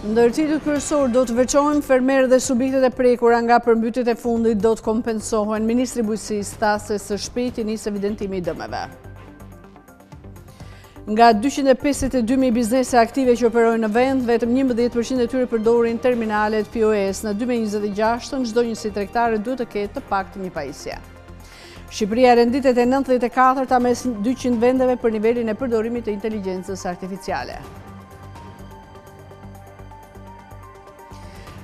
Ndër titujt kryesor do të veçohen fermerët dhe subjektet e prekura nga përmbytjet e fundit do të kompensohen. Ministri i Bujqësisë tha se së shpejti nis evidentimi i dëmeve. Nga 252.000 biznese aktive që operojnë në vend, vetëm 11% e tyre përdorin terminalet POS. Në 2026, çdo njësi tregtare duhet të ketë të paktën një pajisje. Shqipëria renditet e 94-ta mes 200 vendeve për nivelin e përdorimit të inteligjencës artificiale.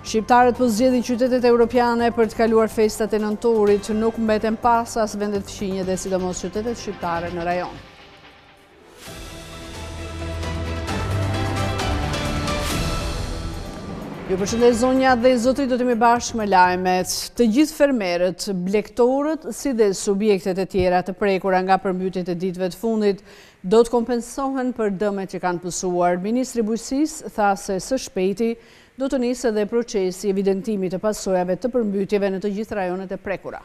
Shqiptarët po zgjedhin qytetet europiane për të kaluar festat e nëntorit, nuk mbeten pas as vendet fqinje dhe sidomos qytetet shqiptare në rajon. Ju përshëndes zonja dhe zotrit, do të jemi bashkë me lajmet. Të gjithë fermerët, blegtorët, si dhe subjektet e tjera të prekura nga përmbytjet e ditëve të fundit, do të kompensohen për dëmet që kanë pësuar. Ministri i Bujqësisë tha se së shpejti do të nisë edhe procesi evidentimit të pasojave të përmbytjeve në të gjithë rajonet e prekura.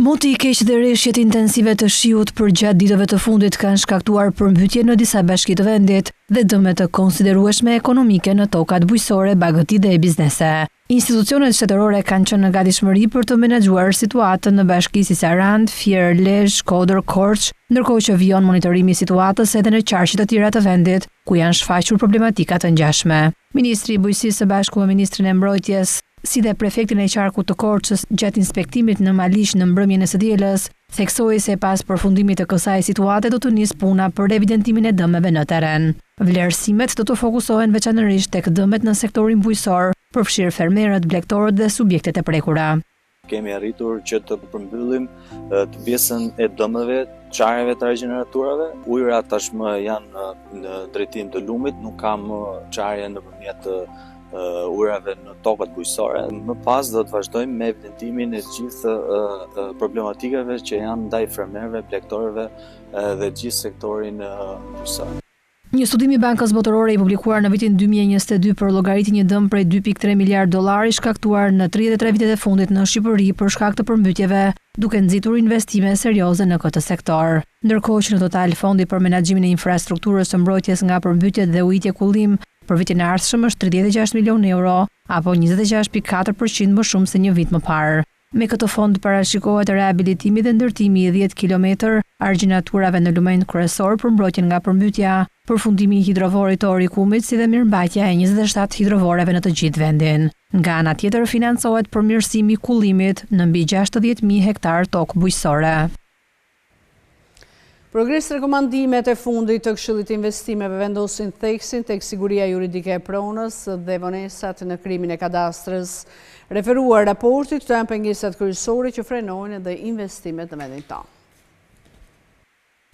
Moti i keq dhe rreshjet intensive të shiut për gjatë ditëve të fundit kanë shkaktuar përmbytje në disa bashki të vendit dhe dëme të konsiderueshme ekonomike në tokat bujqësore, bagëti dhe biznese. Institucionet shtetërore kanë qenë në gatishmëri për të menaxhuar situatën në bashki si Sarand, Fier, Lezhë, Shkodër, Korçë, ndërkohë që vijon monitorimi i situatës edhe në qarqe të tjera të vendit, ku janë shfaqur problematika të ngjashme. Ministri i Bujqësisë së bashku me ministrin e mbrojtjes, si dhe prefektin e qarkut të Korçës gjatë inspektimit në Malish në mbrëmjen e së dielës, theksoi se pas përfundimit të kësaj situate do të nisë puna për evidentimin e dëmeve në terren. Vlerësimet do të fokusohen veçanërisht tek dëmet në sektorin bujqësor, përfshirë fermerët, blegtorët dhe subjektet e prekura. Kemi arritur që të përmbyllim të pjesën e dëmeve, qareve të regeneraturave. Ujërat tashmë janë në drejtim të lumit, nuk ka më qarje nëpërmjet ujërave në tokat bujqësore. Më pas do të vazhdojmë me evidentimin e gjithë problematikave që janë ndaj fermerëve, blegtorëve dhe gjithë sektorin bujqësor. Një studim i Bankës Botërore i publikuar në vitin 2022 për llogariti një dëm prej 2.3 miliard dollar shkaktuar në 33 vitet e fundit në Shqipëri për shkak të përmbytjeve, duke nxitur investime serioze në këtë sektor. Ndërkohë që në total fondi për menaxhimin e infrastrukturës së mbrojtjes nga përmbytjet dhe ujitje kullim për vitin e ardhshëm është 36 milionë euro, apo 26.4% më shumë se një vit më parë. Me këtë fond parashikohet rehabilitimi dhe ndërtimi i 10 kilometër argjinaturave në lumenjt kryesor për mbrojtjen nga përmbytja, përfundimi i hidrovorit të Orikumit si dhe mirëmbajtja e 27 hidrovoreve në të gjithë vendin. Nga ana tjetër financohet përmirësimi i kullimit në mbi 60.000 hektar tokë bujqësore. Progres rekomandimet e fundit të Këshillit të Investimeve vendosin theksin tek siguria juridike e pronës dhe vonesat në krimin e kadastrës. Referuar raportit, këto janë pengesat kryesore që frenojnë edhe investimet në vendin tonë.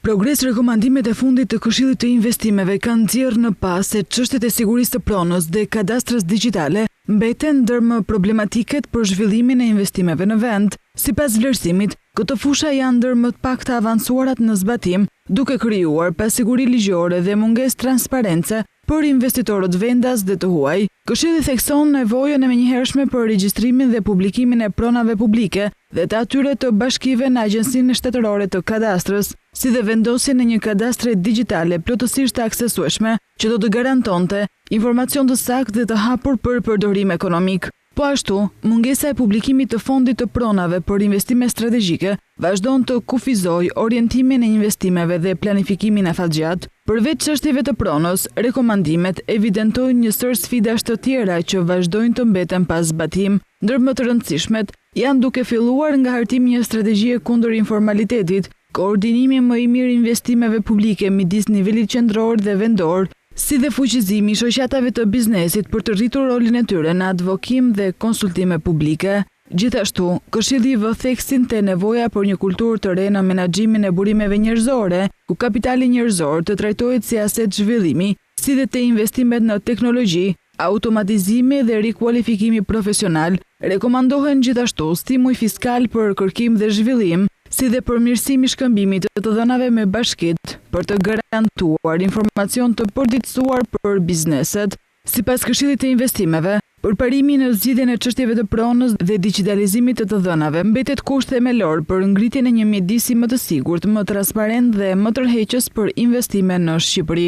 Progres rekomandimet e fundit të Këshillit të Investimeve kanë nxjerrë në pas se çështjet e sigurisë të pronës dhe kadastrës digjitale mbeten ndër më problematiket për zhvillimin e investimeve në vend. Sipas vlerësimit, këto fusha janë ndër më të pakta avancuarat në zbatim, duke krijuar pasiguri ligjore dhe mungesë transparence për investitorët vendas dhe të huaj. Këshilli thekson nevojën e menjëhershme për regjistrimin dhe publikimin e pronave publike dhe të atyre të bashkive në Agjencinë Shtetërore të Kadastrës, si dhe vendosjen e një kadastre digjitale plotësisht të aksesueshme që do të garantonte informacion të saktë dhe të hapur për përdorim ekonomik. Po ashtu, mungesa e publikimit të fondit të pronave për investime strategjike vazhdon të kufizoj orientimin e investimeve dhe planifikimin afatgjat. Përveç çështjeve të pronës, rekomandimet evidentojnë një sër sfidash të tjera që vazhdojnë të mbeten pas zbatim. Ndër më të rëndësishmet janë duke filluar nga hartimi një strategjie kundër informalitetit, koordinimi më i mirë investimeve publike midis nivelit qendror dhe vendor, si dhe fuqizimi i shoqatave të biznesit për të rritur rolin e tyre në advokim dhe konsultime publike. Gjithashtu, Këshilli vë theksin te nevoja për një kulturë të re në menaxhimin e burimeve njerëzore, ku kapitali njerëzor të trajtohet si aset zhvillimi, si dhe te investimet në teknologji, automatizimi dhe rikualifikimi profesional. Rekomandohen gjithashtu stimuj fiskal për kërkim dhe zhvillim, si dhe përmirësimi shkëmbimit të dhënave me bashkit për të garantuar informacion të përditësuar për bizneset. Sipas Këshillit të Investimeve, përparimi në zgjidhjen e çështjeve të pronës dhe digitalizimit të dhënave mbetet kusht themelor për ngritjen e një mjedisi më të sigurt, më transparent dhe më tërheqës për investime në Shqipëri.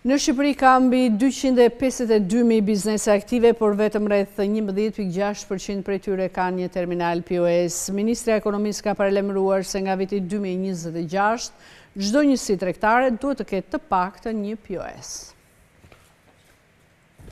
Në Shqipëri ka mbi 252.000 biznese aktive, por vetëm rreth 11.6% prej tyre kanë një terminal POS. Ministria e Ekonomisë ka paralajmëruar se nga viti 2026, çdo njësi tregtare duhet të ketë të paktën një POS.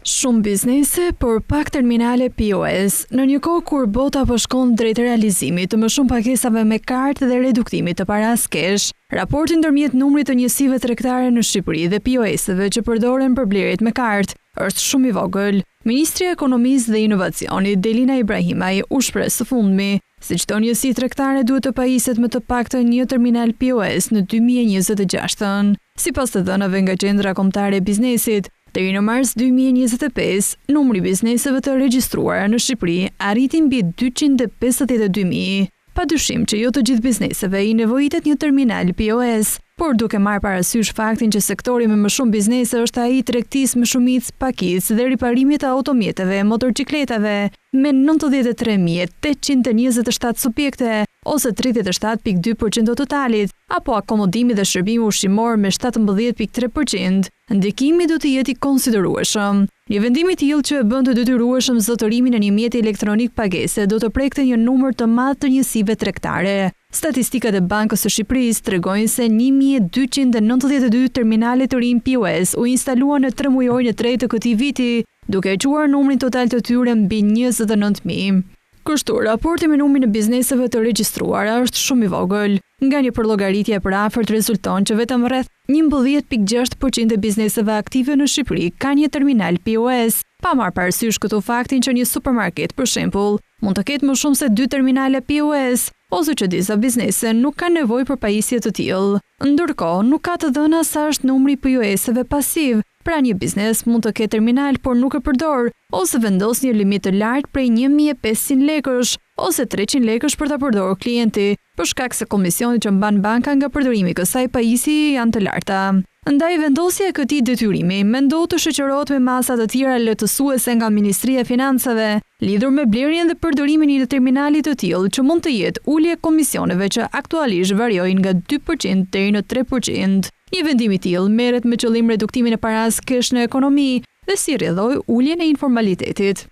Shumë biznese, por pak terminale POS. Në një kohë kur bota po shkon drejt realizimit të më shumë pakesave me kartë dhe reduktimit të paras kesh, raporti ndërmjet numrit të njësive tregtare në Shqipëri dhe POS-eve që përdoren për blerjet me kartë është shumë i vogël. Ministri i Ekonomisë dhe Inovacionit Delina Ibrahimaj u shpreh së fundmi se çdo njësi tregtare duhet të pajiset me të paktën një terminal POS në 2026. Sipas të dhënave nga Qendra Kombëtare e Biznesit, deri në mars 2025, numri bizneseve të regjistruara në Shqipëri arriti mbi 252.000. Padyshim që jo të gjithë bizneseve i nevojitet një terminal POS, por duke marrë parasysh faktin që sektori me më shumë biznese është ai i tregtisë me shumicë pakicë dhe riparimit të automjeteve, motorcikletave, me 93.827 subjekte, ose 37.2% të totalit, apo akomodimi dhe shërbimi ushqimor me 17.3%, ndikimi do të jetë i konsiderueshëm. Një vendim i tillë që e bën të detyrueshëm zotërimin e një mjeti elektronik pagese do të prekte një numër të madh të njësive tregtare. Statistikat e Bankës së Shqipërisë tregojnë se 1292 terminale të rinj POS u instaluan në 3 mujorin e tretë të këtij viti, duke e quar numrin total të tyre mbi 29.000. Kështu, raporti me numrin e bizneseve të regjistruara është shumë i vogël. Nga një përllogaritje e parafort rezulton që vetëm rreth 11.6% e bizneseve aktive në Shqipëri ka një terminal POS, pa marrë parasysh këtu faktin që një supermarket, për shembull, mund të ketë më shumë se 2 terminale POS, ose që disa biznese nuk kanë nevojë për pajisje të tillë. Ndërkohë, nuk ka të dhëna sa është numri i POS-eve pasiv. Pra një biznes mund të ketë terminal por nuk e përdor, ose vendos një limit të lartë prej 1.500 lekësh, ose 300 lekësh për ta përdorur klienti, për shkak se komisionet që mban banka nga përdorimi i kësaj pajisje janë të larta. Ndaj vendosja e këtij detyrimi mendohet të shoqërohet me masa të tjera lehtësuese nga Ministria e Financave, lidhur me blerjen dhe përdorimin e një terminali të tillë që mund të jetë ulje e komisioneve që aktualisht variojnë nga 2% deri në 3%. Një vendim i tillë merret me qëllim reduktimin e paras kesh në ekonomi dhe si rrjedhoi uljen e informalitetit.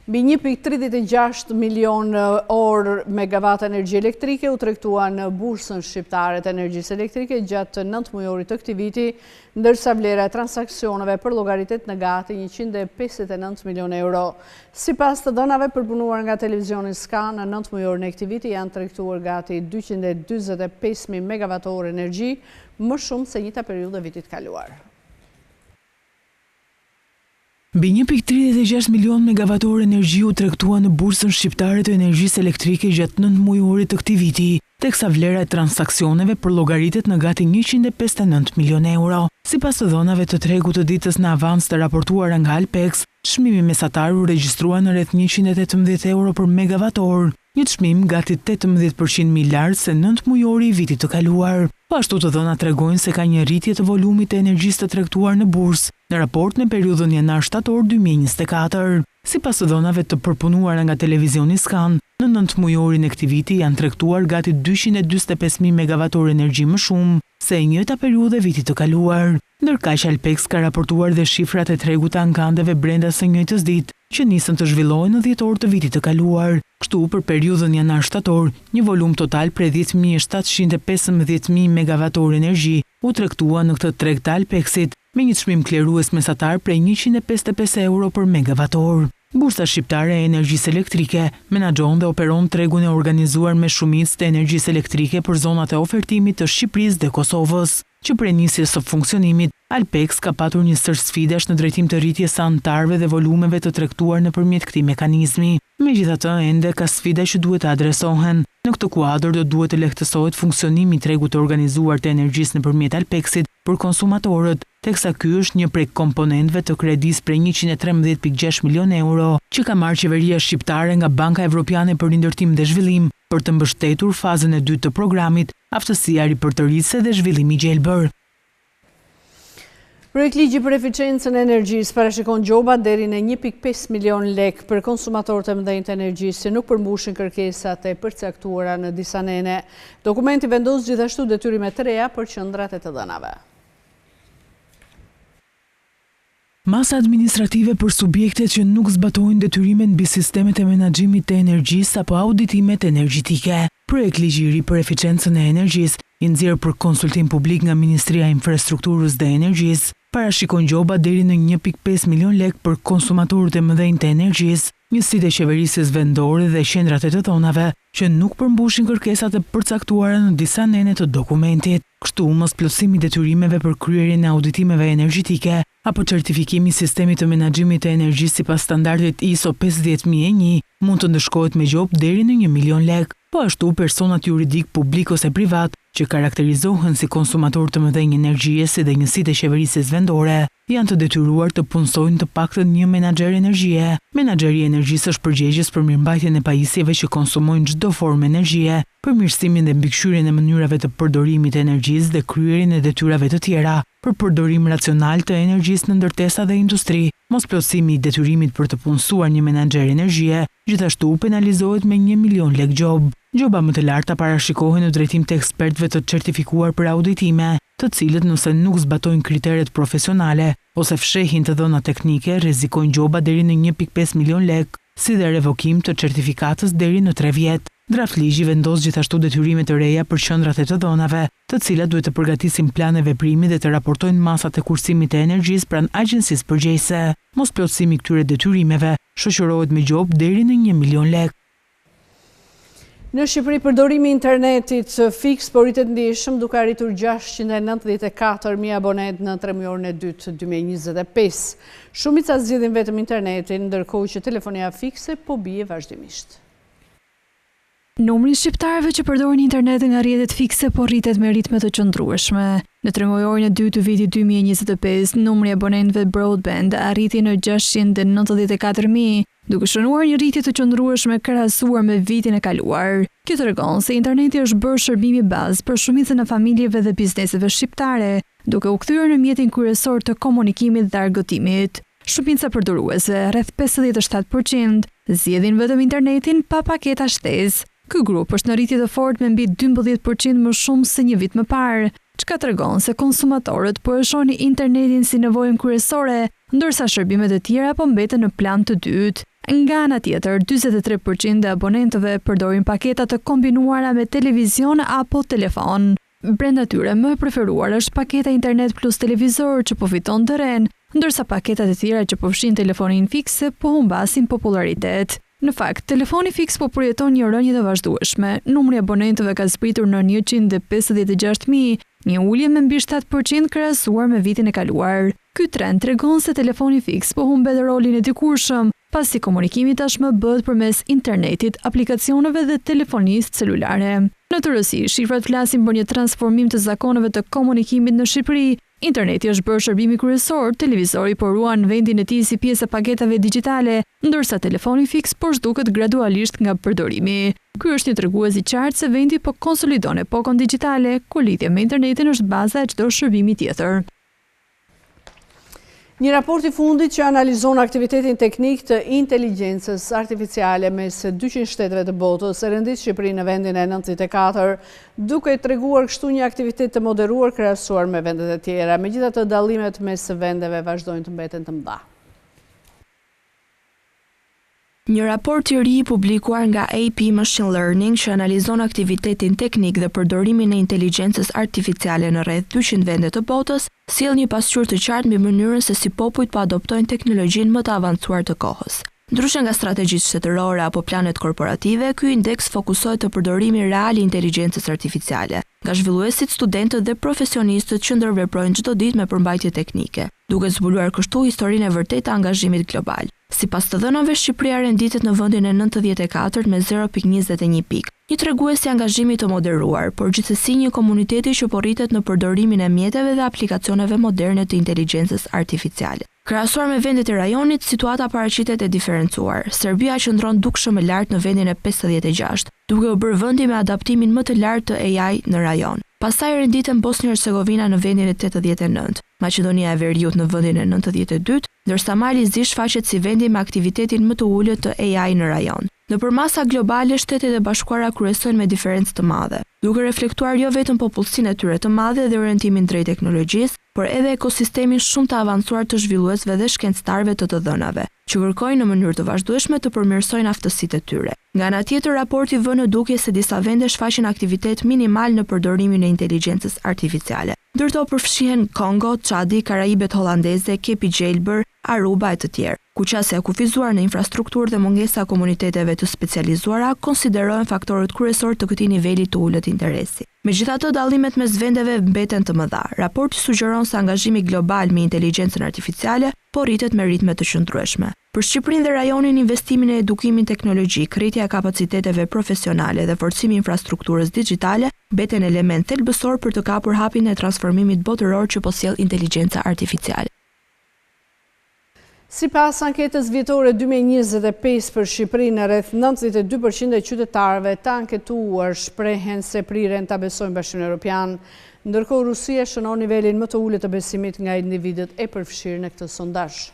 Mbi 1.36 milion orë megawatt energji elektrike u tregtua në bursën shqiptare të energjisë elektrike gjatë 9 mujorit të këtij viti, ndërsa vlera e transaksioneve përllogaritet në gati 159 milion euro. Sipas të dhënave përpunuar nga televizioni Skan, në 9 mujorin e këtij viti janë tregtuar gati 245.000 megawatt orë energji, më shumë se njëjta periudhë e vitit kaluar. Mbi 1.36 milion megavatorë energji u tregtua në bursën shqiptare të energjisë elektrike gjatë 9 mujorit të këtij viti, teksa vlera e transaksioneve përllogaritet në gati 159 milion euro. Sipas të dhënave të tregut të ditës në avans të raportuara nga Alpex, çmimi mesatar u regjistrua në rreth 118 euro për megavator, një çmim gati 18% më i lartë se 9 mujori i vitit të kaluar. Po ashtu të dhënat tregojnë se ka një rritje të volumit të energjisë të tregtuar në bursë në raport në periudhën janar-shtator 2024. Sipas të dhënave të përpunuara nga televizioni Skan, në 9 mujorin e këtij viti janë tregtuar gati 245.000 megavatorë energji më shumë se e njëjta periudhë e vitit të kaluar. Ndërkaq Alpex ka raportuar dhe shifrat e tregut të ankandeve brenda së njëjtës ditë, që nisën të zhvillohen në dhjetor të vitit të kaluar. Kështu, për periudhën janar-shtator, një volum total prej 10.715.000 megavatorë energji u tregtua në këtë treg të Alpexit, me një çmim klerues mesatar prej 155 euro për megavator. Bursa shqiptare e energjisë elektrike menaxhon dhe operon tregun e organizuar me shumicë të energjisë elektrike për zonat e ofertimit të Shqipërisë dhe Kosovës, që prej nisjes së funksionimit, Alpex ka patur një sër sfidash në drejtim të rritjes së anëtarëve dhe volumeve të tregtuar nëpërmjet këtij mekanizmi. Megjithatë, ende ka sfida që duhet të adresohen. Në këtë kuadër do duhet të lehtësohet funksionimi i tregut të organizuar të energjisë nëpërmjet Alpexit për konsumatorët, teksa ky është një prej komponentëve të kredisë prej 113.6 milion euro që ka marrë qeveria shqiptare nga Banka Evropiane për Rindërtim dhe Zhvillim për të mbështetur fazën e dytë të programit, aftësia ripërtëritëse dhe zhvillimi i gjelbër. Projekt ligji për eficiencën e energjisë parashikon gjoba deri në 1.5 milion lek për konsumatorët e mëdhenj të energjisë që nuk përmbushin kërkesat e përcaktuara në disa nene. Dokumenti vendos gjithashtu detyrime të reja për qendrat e të dhënave. Masa administrative për subjektet që nuk zbatojnë detyrimet mbi sistemet e menaxhimit të energjisë apo auditimet energjetike. Projekt ligji i ri për eficiencën e energjisë, i nxjerrë për konsultim publik nga Ministria e Infrastrukturës dhe Energjisë, parashikon gjoba deri në 1.5 milion lek për konsumatorët e mëdhenj të energjisë, njësitë e qeverisjes vendore dhe qendrat e të dhonave që nuk përmbushin kërkesat e përcaktuara në disa nene të dokumentit. Kështu, mosplotësimi i detyrimeve për kryerjen e auditimeve energjetike apo certifikimi i sistemit të menaxhimit të energjisë sipas standardit ISO 50001 mund të ndëshkohet me gjobë deri në 1 milion lek. Po ashtu, personat juridik, publik ose privat që karakterizohen si konsumator të mëdhenj energjie si dhe njësitë e qeverisjes vendore, janë të detyruar të punësojnë të paktën një menaxher energjie. Menaxheri i energjisë është përgjegjës për mirëmbajtjen e pajisjeve që konsumojnë çdo formë energjie, përmirësimin dhe mbikëqyrjen e mënyrave të përdorimit të energjisë dhe kryerjen e detyrave të tjera për përdorim racional të energjisë në ndërtesa dhe industri. Mosplotësimi i detyrimit për të punësuar një menaxher energjie gjithashtu penalizohet me 1 milion lek gjobë. Gjoba më të larta parashikohen në drejtim të ekspertëve të certifikuar për auditime, të cilët nëse nuk zbatojnë kriteret profesionale ose fshehin të dhëna teknike, rrezikojnë gjoba deri në 1.5 milion lek, si dhe revokim të certifikatës deri në 3 vjet. Draft ligji vendos gjithashtu detyrimet të reja për qendrat e të dhonave, të cilat duhet të përgatisin plane veprimi dhe të raportojnë masat e kursimit të energjisë pranë agjencisë përgjegjëse. Mosplotësimi i këtyre detyrimeve shoqërohet me gjobë deri në 1 milion lek. Në Shqipëri, përdorimi i internetit fiks po rritet ndjeshëm duke arritur 694.000 abonet në tremëjorin e dytë 2025. Shumica zgjidhin vetëm internetin, ndërkohë që telefonia fikse po bie vazhdimisht. Numri i shqiptarëve që përdorin internetin nga rrjetet fikse po rritet me ritme të qëndrueshme. Në tremëjorin e dytë të vitit 2025, numri i abonentëve broadband arriti në 694.000, duke shënuar një rritje të qëndrueshme krahasuar me vitin e kaluar. Kjo tregon se interneti është bërë shërbimi bazë për shumicën e familjeve dhe bizneseve shqiptare, duke u kthyer në mjetin kryesor të komunikimit dhe argëtimit. Shumica përdoruesve, rreth 57%, zgjedhin vetëm internetin pa paketa shtesë. Ky grup është në rritje të fortë me mbi 12% më shumë se një vit më parë, çka tregon se konsumatorët po e shohin internetin si nevojën kryesore, ndërsa shërbimet e tjera po mbeten në plan të dytë. Nga ana tjetër, 43% e abonentëve përdorin paketa të kombinuara me televizion apo telefon. Brenda tyre më e preferuar është paketa internet plus televizor që po fiton terren, ndërsa paketat e tjera që po fshin telefonin fikse po humbasin popularitet. Në fakt, telefoni fiks po përjeton një rënje të vazhdueshme. Numri i abonentëve ka zbritur në 156.000, një ulje me mbi 7% krahasuar me vitin e kaluar. Ky trend tregon se telefoni fiks po humbet rolin e dikurshëm, pasi komunikimi tashmë bëhet përmes internetit, aplikacioneve dhe telefonisë celulare. Në të rësi, shifrat flasin për një transformim të zakoneve të komunikimit në Shqipëri. Interneti është bërë shërbimi kryesor, televizori po ruan vendin e tij si pjesë e paketave digjitale, ndërsa telefoni fiks po zhduket gradualisht nga përdorimi. Ky është një tregues i qartë se vendi po konsolidon epokën digjitale, ku lidhja me internetin është baza e çdo shërbimi tjetër. Një raport i fundit që analizon aktivitetin teknik të inteligjencës artificiale mes 200 shteteve të botës e rendis Shqipërinë në vendin e 94, duke treguar kështu një aktivitet të moderuar krahasuar me vendet e tjera, megjithatë dallimet mes vendeve vazhdojnë të mbeten të mëdha. Një raport i ri publikuar nga AP Machine Learning që analizon aktivitetin teknik dhe përdorimin e inteligjencës artificiale në rreth 200 vende të botës, sjell një pasqyrë të qartë mbi mënyrën se si popujt po adoptojnë teknologjinë më të avancuar të kohës. Ndryshe nga strategjitë shtetërore apo planet korporative, ky indeks fokusohet te përdorimi real i inteligjencës artificiale nga zhvilluesit, studentët dhe profesionistët që ndërveprojnë çdo ditë me përmbajtje teknike, duke zbuluar kështu historinë e vërtetë të angazhimit global. Sipas të dhënave, Shqipëria renditet në vendin e 94 me 0.21 pikë. Një tregues i angazhimit të moderuar, por gjithsesi një komuniteti që po rritet në përdorimin e mjeteve dhe aplikacioneve moderne të inteligjencës artificiale. Krahasuar me vendet e rajonit, situata paraqitet e diferencuar. Serbia qëndron dukshëm e lartë në vendin e 56, duke u bërë vendi me adaptimin më të lartë të AI në rajon. Pastaj renditen Bosnia-Hercegovina në vendin e 89, Maqedonia e Veriut në vendin e 92, ndërsa Mali Zi shfaqet si vendi me aktivitetin më të ulët të AI në rajon. Nëpër masa globale, Shtetet e Bashkuara kryesojnë me diferencë të madhe, duke reflektuar jo vetëm popullsinë e tyre të madhe dhe orientimin drejt teknologjisë, por edhe ekosistemin shumë të avancuar të zhvilluesve dhe shkencëtarëve të dhënave, që kërkojnë në mënyrë të vazhdueshme të përmirësojnë aftësitë e tyre. Nga ana tjetër, raporti vë në dukje se disa vende shfaqin aktivitet minimal në përdorimin e inteligjencës artificiale. Ndërto përfshihen Kongo, Çadi, Karajibet Hollandeze, Kepi Gjelbër, Aruba e të tjerë, ku qasja kufizuar në infrastrukturë dhe mungesa komuniteteve të specializuara konsiderohen faktorët kryesor të këtij niveli të ulët interesi. Megjithatë, dallimet mes vendeve mbeten të mëdha. Raporti sugjeron se angazhimi global me inteligjencën artificiale po rritet me ritme të qëndrueshme. Për Shqipërinë dhe rajonin, investimin e edukimin teknologjik, rritja e kapaciteteve profesionale dhe forcimi i infrastrukturës digjitale mbeten element thelbësor për të kapur hapin e transformimit botëror që po sjell inteligjenca artificiale. Sipas anketës vjetore 2025 për Shqipërinë, rreth 92% e qytetarëve të anketuar shprehen se priren ta besojnë Bashkimin Evropian, ndërkohë Rusia shënon nivelin më të ulët të besimit nga individët e përfshirë në këtë sondazh.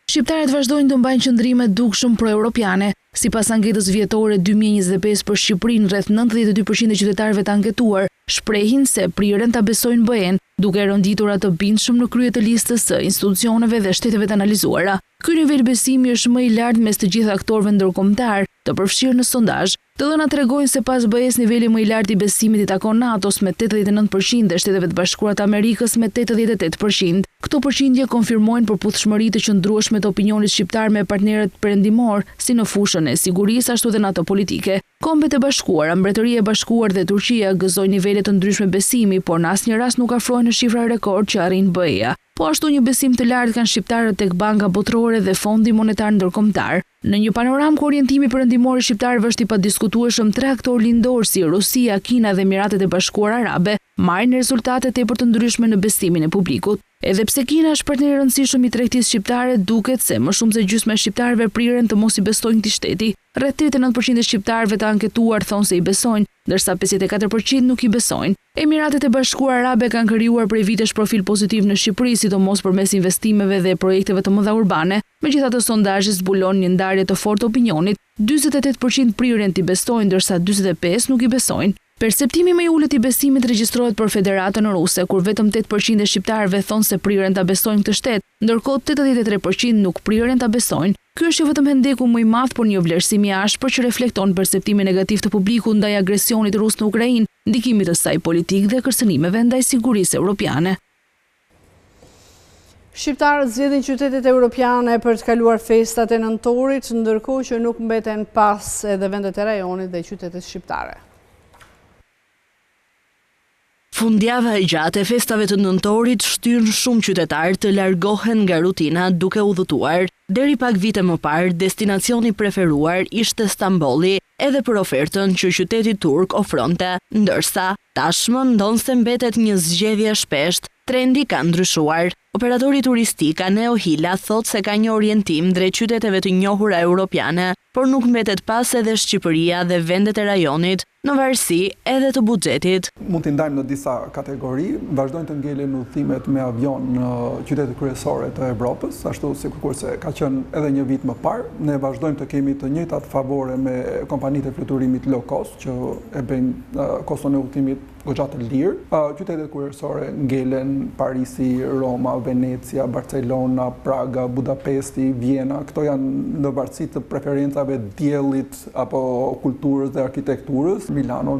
Shqiptarët vazhdojnë të mbajnë qëndrime dukshëm pro-europiane. Sipas anketës vjetore 2025 për Shqipërinë, rreth 92% e qytetarëve të anketuar shprehin se priren ta besojnë BE-n, duke rënditur atë bindshëm në krye të listës së institucioneve dhe shteteve të analizuara. Ky nivel besimi është më i lartë mes të gjithë aktorëve ndërkombëtar të përfshirë në sondazh. Të dhënat tregojnë se pas BE-s niveli më i lartë i besimit i takon NATO-s me 89% dhe Shteteve të Bashkuara të Amerikës me 88%. Këto përqindje konfirmojnë përputhshmëri të qëndrueshme të opinionit shqiptar me partnerët perëndimor, si në fushën e sigurisë ashtu dhe në ato politike. Kombet e Bashkuara, Mbretëria e Bashkuar dhe Turqia gëzojnë nivele të ndryshme besimi, por në asnjë rast nuk afrohen në shifra rekord që arrin BE-ja. Po ashtu një besim të lartë kanë shqiptarët tek Banka Botërore dhe Fondi Monetar Ndërkombëtar. Në një panoramë ku orientimi perëndimor i shqiptarëve është i padiskutueshëm, 3 aktorë lindor si Rusia, Kina dhe Emiratet e Bashkuara Arabe marrin rezultate tepër të ndryshme në besimin e publikut. Edhe pse Kina është partner i rëndësishëm i tregtisë shqiptare, duket se më shumë se gjysma e shqiptarëve priren të mos i besojnë këtij shteti. Rreth 39% e shqiptarëve të anketuar thonë se i besojnë, ndërsa 54% nuk i besojnë. Emiratet e Bashkuara Arabe kanë krijuar prej vitesh profil pozitiv në Shqipëri, sidomos përmes investimeve dhe projekteve të mëdha urbane. Megjithatë, sondazhi zbulon një ndarje të fortë opinionit. 48% priren të besojnë, ndërsa 45% nuk i besojnë. Perceptimi më i ulët i besimit regjistrohet për Federatën Ruse, kur vetëm 8% e shqiptarëve thonë se priren ta besojnë këtë shtet, ndërkohë 83% nuk priren ta besojnë. Ky është jo vetëm hendeku më i madh, por një vlerësim i ashpër që reflekton perceptimin negativ të publikut ndaj agresionit rus në Ukrainë, ndikimit të saj politik dhe kërcënimeve ndaj sigurisë europiane. Shqiptarët zgjedhin qytetet europiane për të kaluar festat e nëntorit, ndërkohë që nuk mbeten pas edhe vendet e rajonit dhe qytetet shqiptare. Fundjava e gjatë e festave të nëntorit shtyn shumë qytetarë të largohen nga rutina duke udhëtuar. Deri pak vite më parë, destinacioni preferuar ishte Stambolli, edhe për ofertën që qyteti turk ofronte, ndërsa tashmë ndonse mbetet një zgjedhje shpesht. Trendi ka ndryshuar. Operatori turistik Aneo Hila thot se ka një orientim drejt qyteteve të njohura europiane, por nuk mbetet pas edhe Shqipëria dhe vendet e rajonit, në varësi edhe të buxhetit. Mund t'i ndajmë në disa kategori, vazhdojnë të ngelen udhëtimet me avion në qytetet kryesore të Evropës, ashtu sikurse ka qenë edhe një vit më parë. Ne vazhdojmë të kemi të njëjtat favore me kompanitë e fluturimit low cost, që e bëjnë koston e udhëtimit goxha të lirë. Qytetet kryesore ngelen Parisi, Roma, Venecia, Barcelona, Praga, Budapesti, Vjena. Këto janë në varësi të preferencave diellit apo kulturës dhe arkitekturës. Milano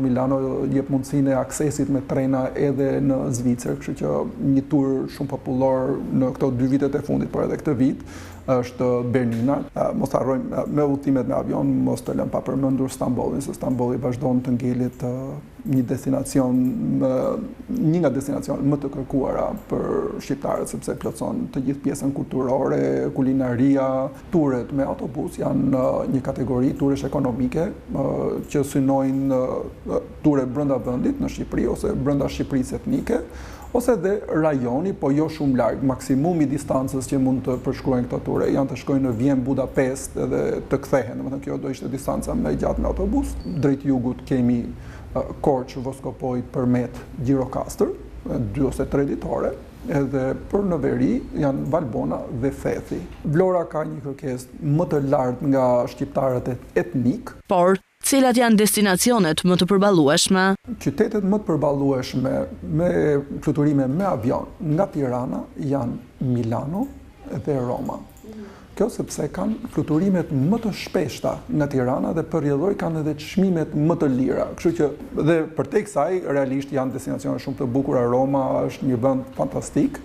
jep mundësinë e aksesit me trena edhe në Zvicër, kështu që një tur shumë popullor në këto 2 vitet e fundit, por edhe këtë vit është Bernina. Mos harrojmë me udhëtimet me avion, mos të lëm pa përmendur Stambollin, se Stambolli vazhdon të ngelet një nga destinacionet më të kërkuara për shqiptarët, sepse plotson të gjithë pjesën kulturore, kulinaria. Turet me autobus janë një kategori, turesh ekonomike, që synojnë ture brenda vendit në Shqipëri ose brenda Shqipërisë etnike, ose dhe rajoni, po jo shumë larg. Maksimumi distancës që mund të përshkruajnë këto ture janë të shkojnë në Vjen, Budapest edhe të kthehen. Domethënë kjo do ishte distanca më e gjatë me autobus. Drejt jugut kemi Korç, Voskopoj, Përmet, Gjirokastër, 2 ose 3 ditore. Edhe për në veri janë Valbona dhe Thethi. Vlora ka një kërkesë më të lartë nga shqiptarët etnik. Por Cilat janë destinacionet më të përballueshme? Qytetet më të përballueshme me fluturime me avion nga Tirana janë Milano dhe Roma. Kjo sepse kanë fluturimet më të shpeshta nga Tirana dhe përrjedhoj kanë edhe çmimet më të lira. Kështu që dhe përtej kësaj realisht janë destinacione shumë të bukura. Roma është një vend fantastik,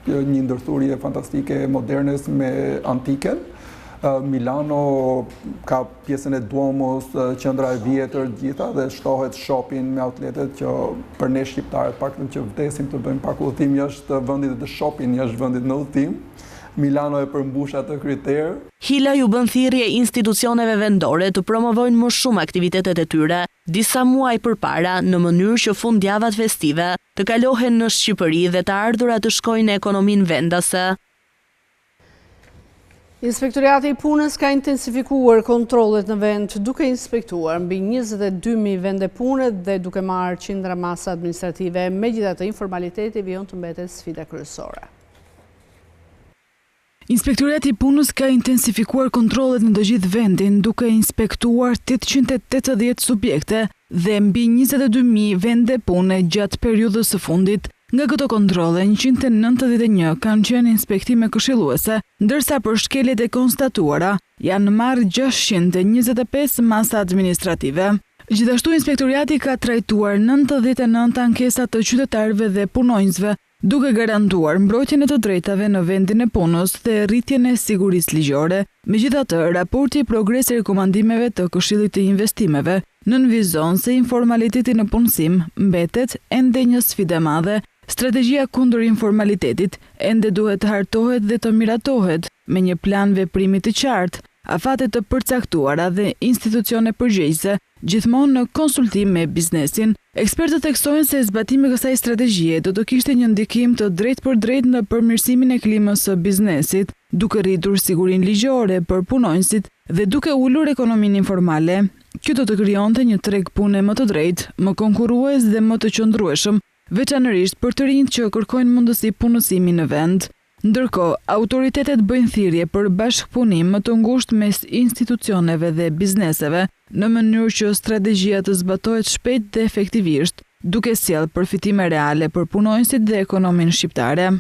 një ndërthurje fantastike modernes me antiken. Milano ka pjesën e Duomos, qendra e vjetër gjitha dhe shtohet shopping me outletet që për ne shqiptarët paktën që vdesim të bëjmë pak udhëtim jashtë vendit të shopping jashtë vendit në udhëtim. Milano e përmbush atë kriter. Hila ju bën thirrje institucioneve vendore të promovojnë më shumë aktivitetet e tyre disa muaj përpara në mënyrë që fundjavat festive të kalohen në Shqipëri dhe të ardhurat të shkojnë në ekonominë vendase. Inspektorati i punës ka intensifikuar kontrollet në vend duke inspektuar mbi 22.000 vende pune dhe duke marrë qindra masa administrative, megjithatë informaliteti vjen të mbetet sfida kryesore. Inspektorati i punës ka intensifikuar kontrollet në të gjithë vendin duke inspektuar 880 subjekte dhe mbi 22.000 vende pune gjatë periudhës së fundit. Nga këto kontrolle, 191 kanë qenë inspektime këshilluese, ndërsa për shkeljet e konstatuara janë marrë 625 masa administrative. Gjithashtu inspektoriati ka trajtuar 99 ankesa të qytetarëve dhe punonjësve, duke garantuar mbrojtjen e të drejtave në vendin e punës dhe rritjen e sigurisë ligjore. Megjithatë, raporti i progresit rekomandimeve të Këshillit të Investimeve nënvizon se informaliteti në punësim mbetet ende një sfidë e madhe. Strategjia kundër informalitetit ende duhet të hartohet dhe të miratohet me një plan veprimi të qartë, afate të përcaktuara dhe institucione përgjegjëse, gjithmonë në konsultim me biznesin. Ekspertët theksojnë se zbatimi i kësaj strategjie do të kishte një ndikim të drejtë në përmirësimin e klimës së biznesit, duke rritur sigurinë ligjore për punonjësit dhe duke ulur ekonominë informale. Kjo do të krijonte një treg pune më të drejtë, më konkurrues dhe më të qëndrueshëm, veçanërisht për të rinjt që kërkojnë mundësi punësimi në vend. Ndërkohë, autoritetet bëjnë thirrje për bashkëpunim më të ngushtë mes institucioneve dhe bizneseve, në mënyrë që strategjia të zbatohet shpejt dhe efektivisht, duke sjellë përfitime reale për punonjësit dhe ekonominë shqiptare.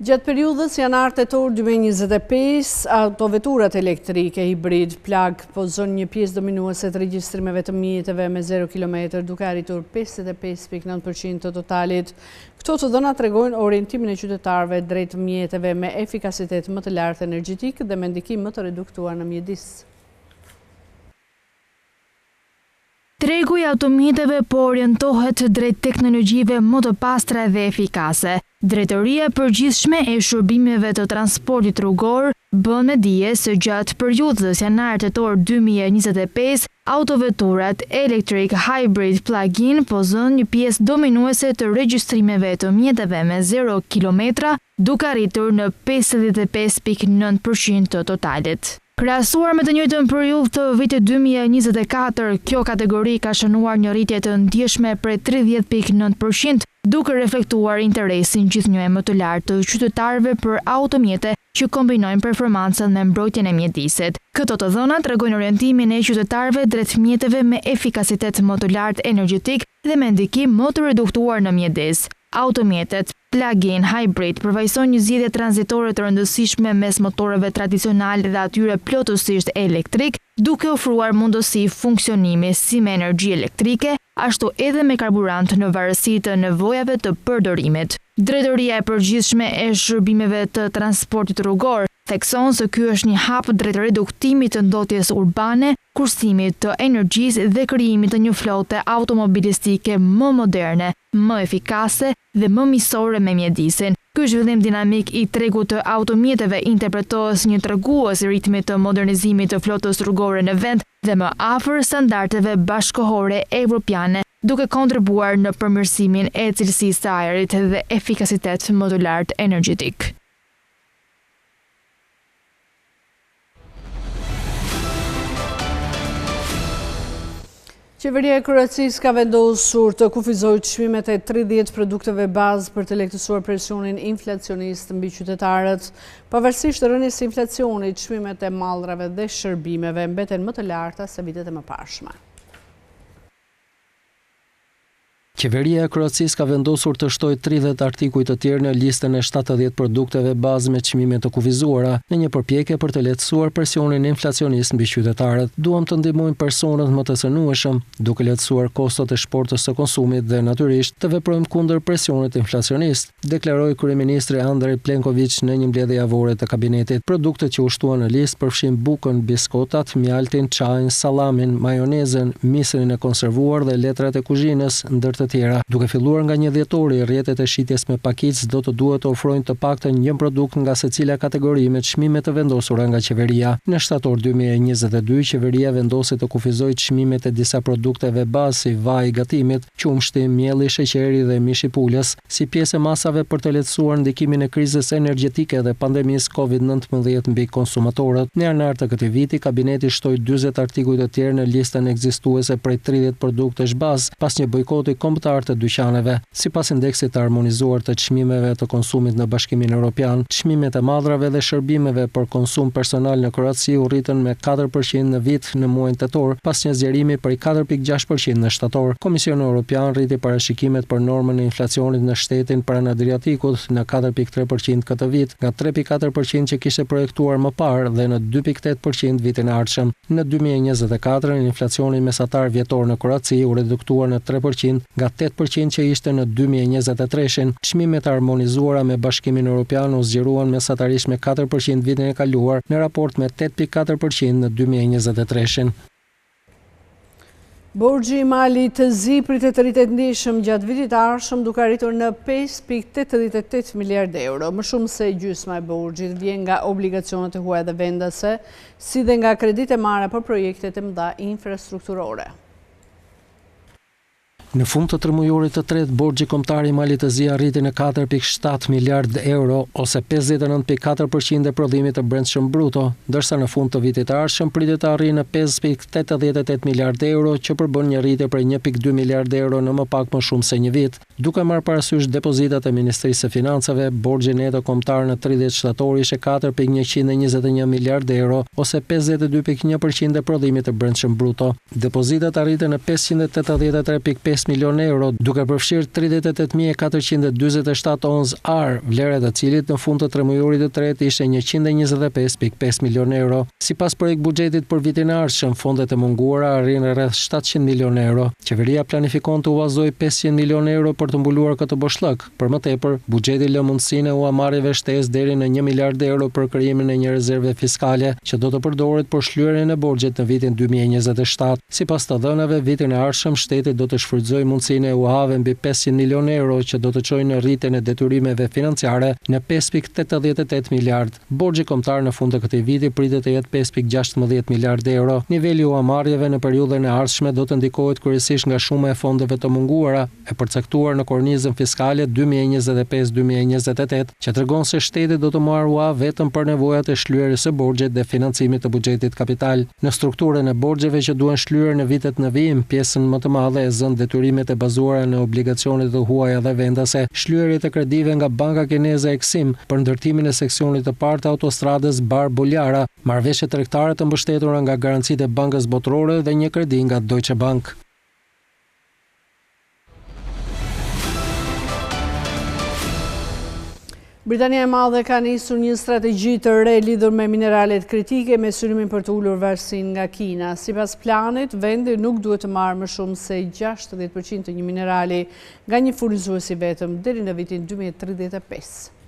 Gjatë periudhës janar-tetor 2025, autoveturat elektrike hibrid plug pozon një pjesë dominuese të regjistrimeve të mjeteve me 0 km duke arritur 55.9% të totalit. Këto të dhëna tregojnë orientimin e qytetarëve drejt mjeteve me efikasitet më të lartë energjetik dhe me ndikim më të reduktuar në mjedis. Tregu i automjeteve po orientohet drejt teknologjive më të pastra dhe efikase. Drejtoria e përgjithshme e shërbimeve të transportit rrugor bën me dije se gjatë periudhës janar-tetor 2025, autoveturat electric hybrid plug-in pozon një pjesë dominuese të regjistrimeve të mjeteve me 0 km, duke arritur në 55.9% të totalit. Krahasuar me të njëjtën periudhë të vitit 2024, kjo kategori ka shënuar një rritje të ndjeshme prej 30.9%, duke reflektuar interesin gjithnjë më të lartë të qytetarëve për automjete që kombinojnë performancën me mbrojtjen e mjedisit. Këto të dhëna tregojnë orientimin e qytetarëve drejt mjeteve me efikasitet më të lartë energjetik dhe me ndikim më të reduktuar në mjedis. Automjetet plug-in hybrid përfaqësojnë një zgjidhje tranzitore të rëndësishme mes motoreve tradicionale dhe atyre plotësisht elektrik, duke ofruar mundësi funksionimi si me energji elektrike, ashtu edhe me karburant në varësi të nevojave të përdorimit. Drejtoria e përgjithshme e shërbimeve të transportit rrugor thekson se ky është një hap drejt reduktimit të ndotjes urbane, kursimit të energjisë dhe krijimit të një flote automobilistike më moderne, më efikase dhe më miqësore me mjedisin. Ky zhvillim dinamik i tregut të automjeteve interpretohet si një tregues i ritmit të modernizimit të flotës rrugore në vend dhe më afër standardeve bashkëkohore evropiane, duke kontribuar në përmirësimin e cilësisë së ajrit dhe efikasitet më të lartë energjetik. Qeveria e Kroacisë ka vendosur të kufizojë çmimet e 30 produkteve bazë për të lehtësuar presionin inflacionist mbi qytetarët. Pavarësisht rënies së inflacionit, çmimet e mallrave dhe shërbimeve mbeten më të larta se vitet e mëparshme. Qeveria e Kroacisë ka vendosur të shtojë 30 artikuj të tjerë në listën e 70 produkteve bazë me çmime të kufizuara, në një përpjekje për të lehtësuar presionin inflacionist mbi qytetarët. Duam të ndihmojmë personat më të cënueshëm, duke lehtësuar kostot e shportës së konsumit dhe natyrisht të veprojmë kundër presionit inflacionist, deklaroi kryeministri Andrej Plenković në një mbledhje javore të kabinetit. Produktet që u shtuan në listë përfshin bukën, biskotat, mjaltin, çajin, sallamin, majonezën, misrin e konservuar dhe letrat e kuzhinës, ndër të tjera. Duke filluar nga 1 dhjetori, rrjetet e shitjes me pakicë do të duhet të ofrojnë të paktën një produkt nga secila kategori me çmime të vendosura nga qeveria. Në shtator 2022, qeveria vendosi të kufizojë çmimet e disa produkteve bazë si vaji i gatimit, qumshti, mielli, sheqeri dhe mishi pulës, si pjesë e masave për të lehtësuar ndikimin e krizës energjetike dhe pandemisë COVID-19 mbi konsumatorët. Në janar të këtij viti, kabineti shtoi 40 artikuj të tjerë në listën ekzistuese prej 30 produktesh bazë, pas një bojkoti kombëtar të dyqaneve. Sipas indeksit të harmonizuar të çmimeve të konsumit në Bashkimin Evropian, çmimet e mallrave dhe shërbimeve për konsum personal në Kroaci u rritën me 4% në vit në muajin tetor, pas një zgjerimi prej 4.6% në shtator. Komisioni Evropian rriti parashikimet për normën e inflacionit në shtetin pranë Adriatikut në 4.3% këtë vit, nga 3.4% që kishte projektuar më parë dhe në 2.8% vitin e ardhshëm. Në 2024, inflacioni mesatar vjetor në Kroaci u reduktua në 3% nga 8% që ishte në 2023. Çmimet harmonizuara me Bashkimin Evropian u zgjeruan mesatarisht me 4% vitin e kaluar në raport me 8.4% në 2023. Borxhi i Malit të Zi pritet të rritet ndjeshëm gjatë vitit të ardhshëm duke arritur në 5.88 miliardë euro. Më shumë se gjysma e borxhit vjen nga obligacionet e huaja dhe vendase, si dhe nga kredite marra për projektet e mëdha infrastrukturore. Në fund të tërmujorit të tretë, borxhi kombëtar i Malit të Zi arriti në 4.7 miliardë euro ose 59.4% e prodhimit të brendshëm bruto, ndërsa në fund të vitit të ardhshëm pritet të arrijë në 5.88 miliardë euro, që përbën një rritje prej 1.2 miliardë euro në më pak më shumë se një vit. Duke marrë parasysh depozitat e Ministrisë së Financave, borxhi neto kombëtar në 30 shtator ishte 4.121 miliardë euro ose 52.1% e prodhimit të brendshëm bruto. Depozitat arritën në 583.5 milion euro, duke përfshirë 38.447 onz ar, vlera e cilit në fund të tremujorit të tretë ishte 125.5 milion euro. Sipas projekt buxhetit për vitin e ardhshëm, fondet e munguara arrin rreth 700 milion euro. Qeveria planifikon të huazojë 500 milion euro për të mbuluar këtë boshllëk. Për më tepër, buxheti lë mundësinë e huamarrjeve shtesë deri në 1 miliard euro për krijimin e një rezerve fiskale që do të përdoret për shlyerjen e borxhit në vitin 2027. Sipas të dhënave, vitin e ardhshëm shteti do të shfrytëzojë mundësinë e UAV mbi 500 milion euro që do të çojë në rritjen e detyrimeve financiare në 5.88 miliard. Borxhi kombëtar në fund të këtij viti pritet të jetë 5.16 miliardë euro. Niveli i huamarrjeve në periudhën e ardhshme do të ndikohet kryesisht nga shuma e fondeve të munguara, e përcaktuar në kornizën fiskale 2025-2028, që tregon se shteti do të marrë UAV vetëm për nevojat e shlyerjes së borxhit dhe financimit të buxhetit kapital. Në strukturën e borxheve që duhen shlyer në vitet në vijim, pjesën më të madhe e zën detyrimet e bazuara në obligacionet të huaja dhe vendase, shlyerjet e kredive nga Banka Kineze Eksim për ndërtimin e seksionit të parë të autostradës Bar-Boljara, marrëveshje tregtare të mbështetura nga garancitë e Bankës Botërore dhe një kredi nga Deutsche Bank. Britania e Madhe ka nisur një strategji të re lidhur me mineralet kritike me synimin për të ulur varësinë nga Kina. Sipas planit, vendi nuk duhet të marrë më shumë se 60% të një minerali nga një furnizues i vetëm deri në vitin 2035.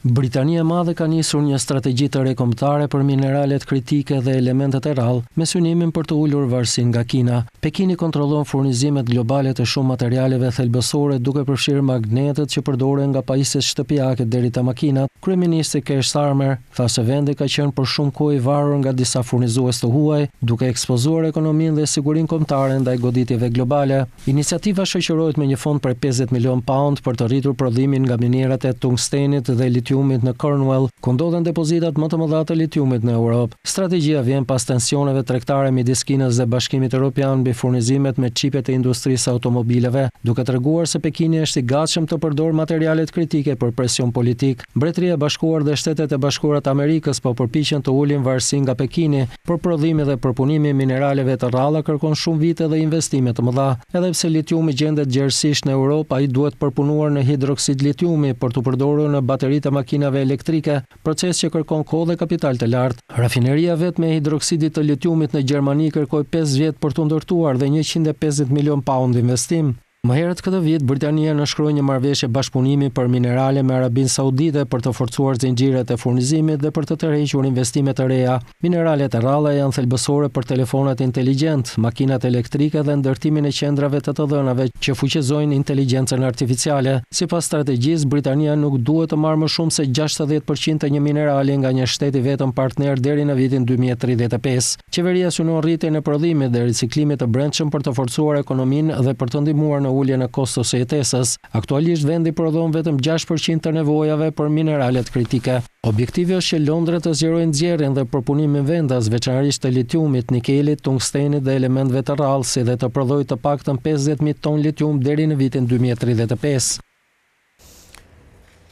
Britania e Madhe ka nisur një strategji të re kombëtare për mineralet kritike dhe elementet e rrallë, me synimin për të ulur varësinë nga Kina. Pekini kontrollon furnizimet globale të shumë materialeve thelbësore, duke përfshirë magnetet që përdoren nga pajisjet shtëpiake deri te makinat. Kryeministri Keir Starmer tha se vendi ka qenë për shumë kohë i varur nga disa furnizues të huaj, duke ekspozuar ekonominë dhe sigurinë kombëtare ndaj goditjeve globale. Iniciativa shoqërohet me një fond prej 50 milion pound për të rritur prodhimin nga minerat e tungstenit dhe litiumit në Cornwall, ku ndodhen depozitat më të mëdha të litiumit në Europë. Strategjia vjen pas tensioneve tregtare midis Kinës dhe Bashkimit Evropian mbi furnizimet me çipe të industrisë automobileve, duke treguar se Pekini është i gatshëm të përdorë materialet kritike për presion politik. Mbretëria e Bashkuar dhe Shtetet e Bashkuara të Amerikës po përpiqen të ulin varësinë nga Pekini për prodhimi dhe përpunimi i mineraleve të rralla kërkon shumë vite dhe investime të mëdha. Edhe pse litiumi gjendet gjerësisht në Europë, ai duhet përpunuar në hidroksid litiumi për të përdorur në bateritë e makinave elektrike, proces që kërkon kohë dhe kapital të lartë. Rafineria vetëm e hidroksidit të litiumit në Gjermani kërkoi 5 vjet për të ndërtuar dhe 150 milion pound investim. Më herët këtë vit, Britania nënshkroi një marrëveshje bashkëpunimi për minerale me Arabinë Saudite për të forcuar zinxhiret e furnizimit dhe për të tërhequr investime të reja. Mineralet e rralla janë thelbësore për telefonat inteligjent, makinat elektrike dhe ndërtimin e qendrave të dhënave që fuqizojnë inteligjencën artificiale. Sipas strategjisë, Britania nuk duhet të marrë më shumë se 60% të një minerali nga një shtet i vetëm partner deri në vitin 2035. Qeveria synon rritjen e prodhimit dhe riciklimit të brendshëm për të forcuar ekonominë dhe për të ndihmuar në uljen e kostos së jetesës. Aktualisht vendi prodhon vetëm 6% të nevojave për mineralet kritike. Objektivi është që Londra të zgjerojë nxjerrjen dhe përpunimin vendas, veçanërisht të litiumit, nikelit, tungstenit dhe elementëve të rrallë, si dhe të prodhojë të paktën 50.000 ton litium deri në vitin 2035.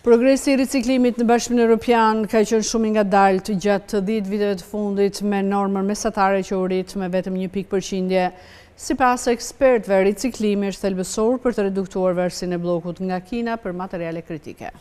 Progresi i riciklimit në Bashkimin Evropian ka qenë shumë i ngadalt gjatë 10 viteve të fundit me normën mesatare që u rrit me vetëm 1%. Sipas ekspertëve, riciklimi është thelbësor për të reduktuar varësinë e bllokut nga Kina për materiale kritike.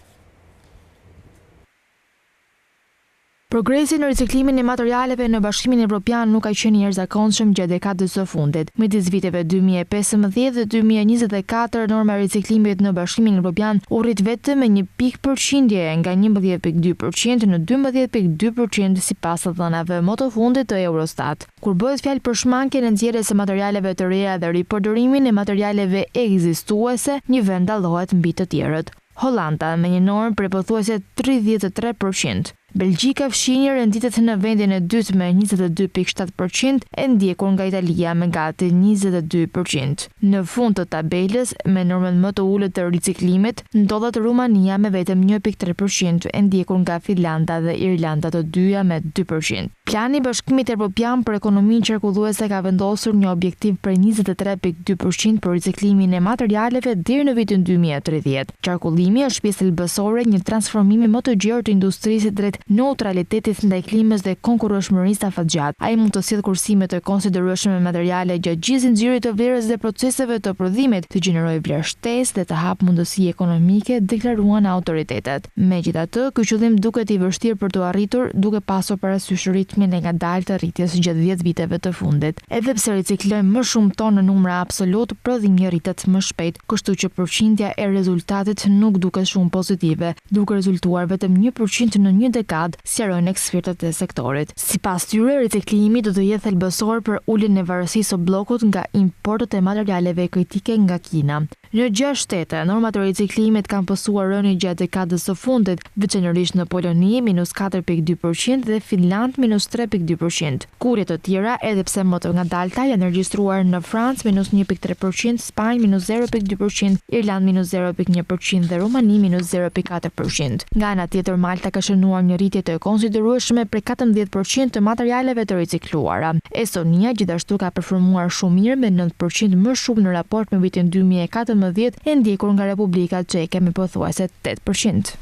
Progresi në riciklimin e materialeve në Bashkimin Evropian nuk ka qenë i jashtëzakonshëm gjatë dekadës së fundit. Midis viteve 2015 dhe 2024, norma e riciklimit në Bashkimin Evropian u rrit vetëm me 1% nga 11.2% në 12.2% sipas të dhënave më të fundit të Eurostat. Kur bëhet fjalë për shmanken e nxjerrjes së materialeve të reja dhe ripërdorimin e materialeve ekzistuese, një vend dallohet mbi të tjerët. Hollanda me një normë prej pothuajse 33%. Belgjika fshin renditet në vendin e dytë me 22.7% e ndjekur nga Italia me gati 22%. Në fund të tabelës, me normën më të ulët të riciklimit, ndodhet Rumania me vetëm 1.3% e ndjekur nga Finlanda dhe Irlanda të dyja me 2%. Plani i Bashkimit Evropian për ekonominë qarkulluese ka vendosur një objektiv për 23.2% për riciklimin e materialeve deri në vitin 2030. Qarkullimi është pjesë thelbësore një transformimi më të gjerë të industrisë drejt neutralitetit ndaj klimës dhe konkurrueshmërisë afatgjatë. Ai mund të sjellë kursime të konsiderueshme me materiale gjatë gjithë zinxhirit të vlerës dhe proceseve të prodhimit, të gjenerojë vlerështesë dhe të hap mundësi ekonomike, deklaruan autoritetet. Megjithatë, ky qëllim duket i vështirë për të arritur, duke pasur parasysh ritmin e ngadaltë të rritjes gjatë 10 viteve të fundit. Edhe pse riciklojmë më shumë tonë në numra absolut, prodhimi rritet më shpejt, kështu që përqindja e rezultatit nuk duket shumë pozitive, duke rezultuar vetëm 1% në një dekadë, sqarojnë ekspertët e sektorit. Sipas tyre, riciklimi do të jetë thelbësor për uljen e varësisë së bllokut nga importet e materialeve kritike nga Kina. Në 6 shtete, normat e riciklimit kanë pësuar rënje gjatë dekadës së fundit, veçanërisht në Poloni -4.2% dhe Finland -3.2%. Kurje të tjera, edhe pse më të ngadalta, janë regjistruar në Francë -1.3%, Spanjë -0.2%, Irland -0.1% dhe Rumani -0.4%. Nga ana tjetër, Malta ka shënuar një rritje të konsiderueshme prej 14% të materialeve të ricikluara. Estonia gjithashtu ka performuar shumë mirë me 9% më shumë në raport me vitin 2014, e ndjekur nga Republika Çeke me pothuajse 8%.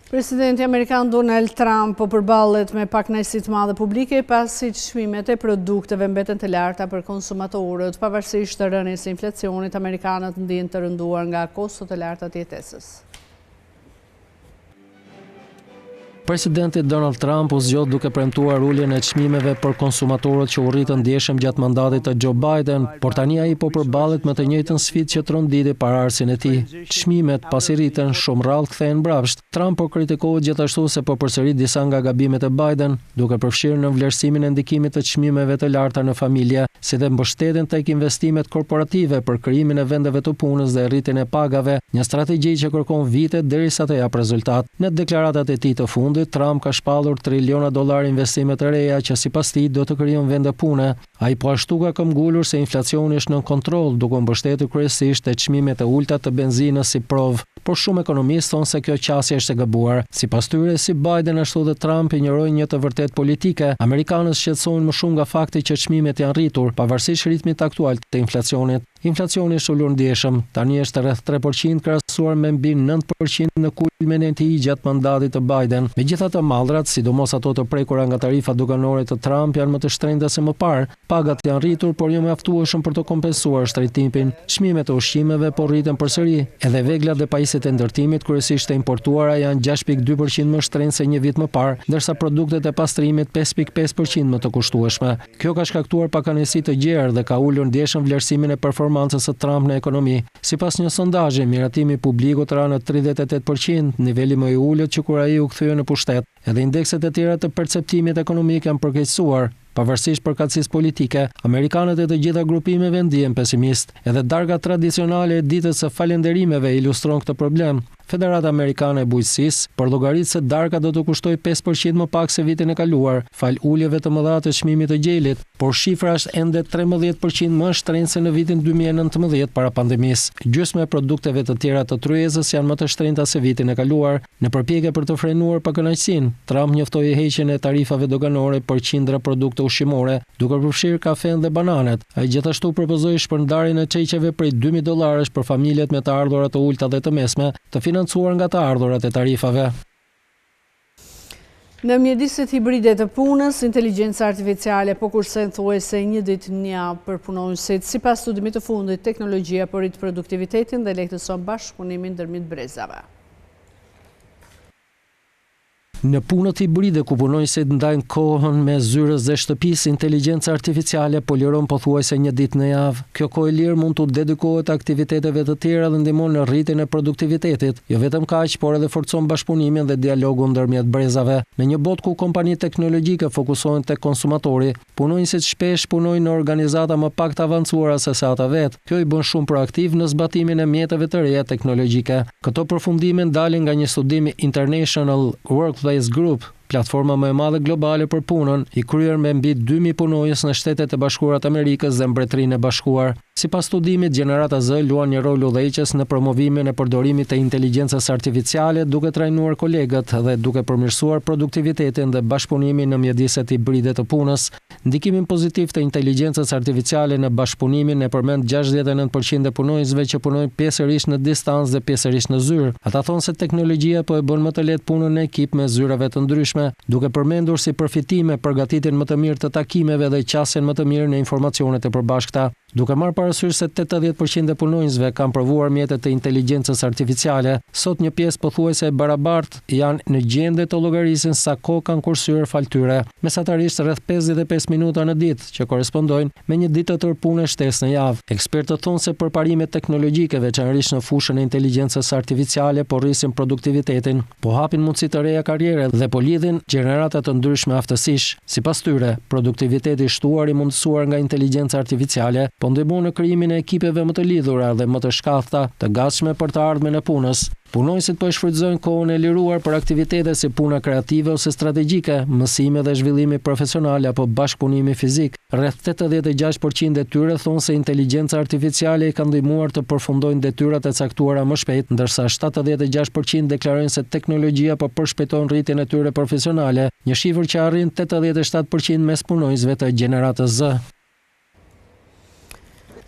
Presidenti Amerikan Donald Trump po përballet me pakënaqësi të madhe publike pasi çmimet e produkteve mbeten të larta për konsumatorët, pavarësisht të rënies së inflacionit. Amerikanët ndihen të rënduar nga kostot e larta të jetesës. Presidenti Donald Trump u zgjodh duke premtuar uljen e çmimeve për konsumatorët që u rritën ndjeshëm gjatë mandatit të Joe Biden, por tani ai po përballet me të njëjtën sfidë që tronditi para arsin e tij. Çmimet pasi rriten shumë rrallë kthehen mbrapsht. Trump po kritikohet gjithashtu se po përsërit disa nga gabimet e Biden, duke përfshirë në vlerësimin e ndikimit të çmimeve të larta në familje, si dhe mbështetjen tek investimet korporative për krijimin e vendeve të punës dhe rritjen e pagave, një strategji që kërkon vite derisa të jap rezultat. Në deklaratat e tij të fundit, fundit Trump ka shpallur $triliona investime të reja që sipas tij do të krijojnë vende pune. Ai po ashtu ka këmbgulur se inflacioni është nën kontroll, duke mbështetur kryesisht te çmimet e ulta të benzinës si provë, por shumë ekonomistë thonë se kjo qasje është e gabuar. Sipas tyre, si Biden ashtu dhe Trump injorojnë një të vërtet politike. Amerikanët shqetësohen më shumë nga fakti që çmimet janë rritur, pavarësisht ritmit aktual të inflacionit. Inflacioni është ulur ndjeshëm, tani është rreth 3% krahasuar me mbi 9% në kulmin e tij gjatë mandatit të Biden. Megjithatë, mallrat, sidomos ato të prekura nga tarifat doganore të Trump, janë më të shtrenjta se më parë. Pagat janë rritur, por jo mjaftueshëm për të kompensuar shtrejtimin. Çmimet e ushqimeve po rriten përsëri. Edhe veglat dhe pajisjet e ndërtimit, kryesisht të importuara, janë 6.2% më shtrenjtë se një vit më parë, ndërsa produktet e pastrimit 5.5% më të kushtueshme. Kjo ka shkaktuar pakanësi të gjerë dhe ka ulur ndjeshëm vlerësimin e performancës së Trump në ekonomi. Sipas një sondazhi, miratimi publiku ra në 38%, niveli më i ulët që kur ai u kthye në pushtet. Edhe indekset e tjera të perceptimit ekonomik janë përkeqësuar. Pavarësisht përkatësisë politike, amerikanët e të gjitha grupimeve ndihen pesimist. Edhe darga tradicionale e ditës së falënderimeve ilustron këtë problem. Federata Amerikane e Bujqësisë përllogaritë se darka do të kushtojë 5% më pak se vitin e kaluar, fal uljeve të mëdha të çmimit të gjelit, por shifra është ende 13% më shtrenjtë se në vitin 2019 para pandemisë. Gjysma e produkteve të tjera të tryezës janë më të shtrenjta se vitin e kaluar. Në përpjekje për të frenuar pakënaqësinë, Trump njoftoi heqjen e tarifave doganore për qindra produkte ushqimore, duke përfshirë kafen dhe bananet. Ai gjithashtu propozoi shpërndarjen e çeqeve prej $2.000 për familjet me të ardhurat të ulta dhe të mesme, të financuar nga të ardhurat e tarifave. Në mjediset hibride të punës, inteligjenca artificiale po kursen thuajse një ditë një javë për punonësit. Sipas studimit të fundit, teknologjia po rrit produktivitetin dhe lehtëson bashkëpunimin ndërmjet brezave. Në punët hibride ku punonësit ndajnë kohën me zyrës dhe shtëpisë, inteligjenca artificiale po liron pothuajse një ditë në javë. Kjo kohë e lirë mund të dedikohet aktiviteteve të tjera dhe ndihmon në rritjen e produktivitetit. Jo vetëm kaq, por edhe forcon bashkëpunimin dhe dialogun ndërmjet brezave. Në një botë ku kompanitë teknologjike fokusohen tek konsumatori, punonësit shpesh punojnë në organizata më pak të avancuara se ata vetë. Kjo i bën shumë proaktiv në zbatimin e mjeteve të reja teknologjike. Këto përfundime dalin nga një studim International Workplace Group, platforma më e madhe globale për punën, i kryer me mbi 2000 punonjës në Shtetet e Bashkuara të Amerikës dhe Mbretërinë e Bashkuar. Sipas studimit, Gjenerata Z luan një rol udhëheqës në promovimin e përdorimit të inteligjencës artificiale, duke trajnuar kolegët dhe duke përmirësuar produktivitetin dhe bashkëpunimin në mjediset hibride të punës. Ndikimin pozitiv të inteligjencës artificiale në bashkëpunimin e përmend 69% e punonjësve që punojnë pjesërisht në distancë dhe pjesërisht në zyrë. Ata thonë se teknologjia po e bën më të lehtë punën në ekip me zyrave të ndryshme, duke përmendur si përfitime përgatitjen më të mirë të takimeve dhe qasjen më të mirë në informacionet e përbashkëta. Duke marrë parasysh se 80% e punonjësve kanë provuar mjetet e inteligjencës artificiale, sot një pjesë pothuajse e barabartë janë në gjendje të llogarisin sa kohë kanë kursyer faltyre, mesatarisht rreth 55 minuta në ditë, që korespondojnë me një ditë të tërë pune shtesë në javë. Ekspertët thonë se përparimet teknologjike, veçanërisht në fushën e inteligjencës artificiale, po rrisin produktivitetin, po hapin mundësi të reja karriere dhe po lidhin gjenerata të ndryshme aftësish. Sipas tyre, produktiviteti i shtuar i mundësuar nga inteligjenca artificiale po ndihmon në krijimin e ekipeve më të lidhura dhe më të shkathta, të gatshme për të ardhmen e punës. Punonjësit po e shfrytëzojnë kohën e liruar për aktivitete si puna kreative ose strategjike, mësime dhe zhvillimi profesional apo bashkëpunimi fizik. Rreth 86% e tyre thonë se inteligjenca artificiale i ka ndihmuar të përfundojnë detyrat e caktuara më shpejt, ndërsa 76% deklarojnë se teknologjia po përshpejton rritjen e tyre profesionale, një shifër që arrin 87% mes punonjësve të gjeneratës Z.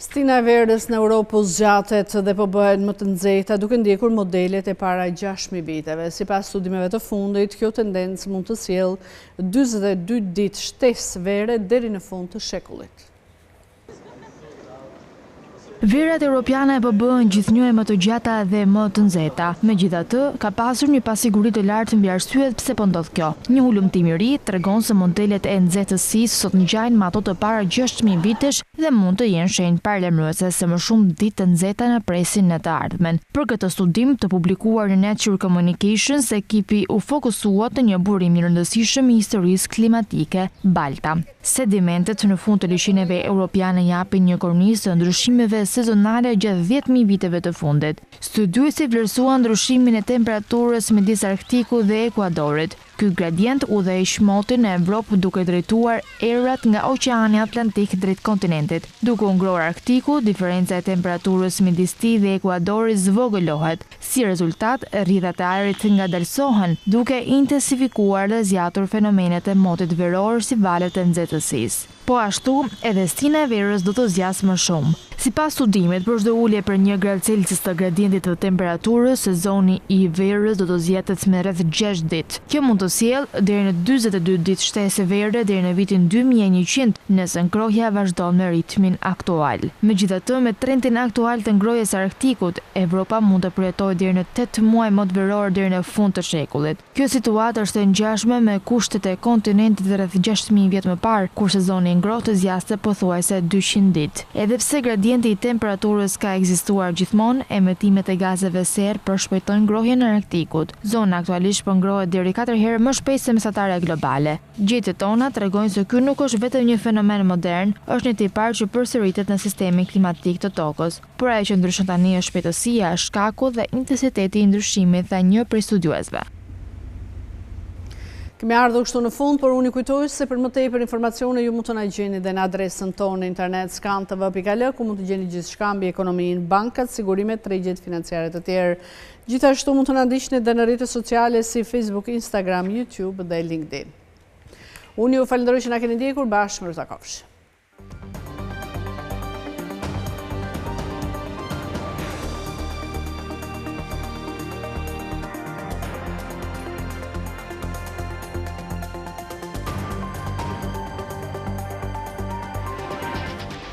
Stina e verës në Europë po zgjatet dhe po bëhen më të nxehta duke ndjekur modelet e para 6.000 viteve. Sipas studimeve të fundit, kjo tendencë mund të sjellë 42 ditë shtesë vere deri në fund të shekullit. Verat europiane po bëhen gjithnjë më të gjata dhe më të nxehta. Megjithatë, ka pasur një pasiguri të lartë mbi arsyet pse po ndodh kjo. Një ulëmtim i ri tregon se modelet e nxehtësisë sot ngjajnë me ato të para 6.000 vitesh dhe mund të jenë shenjë paralajmëruese se më shumë ditë të nxehta na presin në të ardhmen. Për këtë studim të publikuar në Nature Communications, ekipi u fokusua te një burim i rëndësishëm i historisë klimatike, Balta. Sedimentet në fund të liçeneve europiane japin një kornizë të ndryshimeve sezonale gjatë 10.000 viteve të fundit. Studiuesi vlerësuan ndryshimin e temperaturës midis Arktikut dhe Ekuadorit. Ky gradient udhëheq shmotin në Evropë duke drejtuar errat nga Oqeani Atlantik drejt kontinentit. Duke u ngrohur Arktiku, diferenca e temperaturës midis tij dhe ekuadorit zvogëlohet. Si rezultat, rrjedhat e ajrit ngadalsohen, duke intensifikuar dhe zgjatur fenomenet e motit veror si valet e nxehtësisë. Po ashtu, edhe stina e verës do të zgjasë më shumë. Sipas studimit, për çdo ulje për 1 gradë Celsius të gradientit të temperaturës, sezoni i verës do të zgjatet me rreth 6 ditë. Kjo mund të sjellë deri në 42 ditë shtesë vere deri në vitin 2100, nëse ngrohja vazhdon me ritmin aktual. Megjithatë, me trendin aktual të ngrohjes së Arktikut, Evropa mund të përjetojë deri në 8 muaj mot veror deri në fund të shekullit. Kjo situatë është e ngjashme me kushtet e kontinentit rreth 6000 vjet më parë, kur sezoni ngrohtë zgjaste pothuajse 200 ditë. Edhe pse gradienti i temperaturës ka ekzistuar gjithmonë, emetimet e gazeve serë përshpejtojnë ngrohjen e Arktikut. Zona aktualisht po ngrohet deri 4 herë më shpejt se mesatarja globale. Gjetjet tona tregojnë se ky nuk është vetëm një fenomen modern, është një tipar që përsëritet në sistemin klimatik të tokës. Por ajo që ndryshon tani është shpejtësia, shkaku dhe intensiteti i ndryshimit, tha një prej studiuesve. Kemi ardhur kështu në fund, por unë i kujtoj se për më tepër informacione ju mund të na gjeni dhe në adresën tonë internet skan.tv.al, ku mund të gjeni gjithçka mbi ekonominë, bankat, sigurimet, tregjet financiare të tjerë. Gjithashtu mund të na ndiqni edhe në rrjetet sociale si Facebook, Instagram, YouTube dhe LinkedIn. Unë ju falenderoj që na keni ndjekur, bashkë mirë takofshi.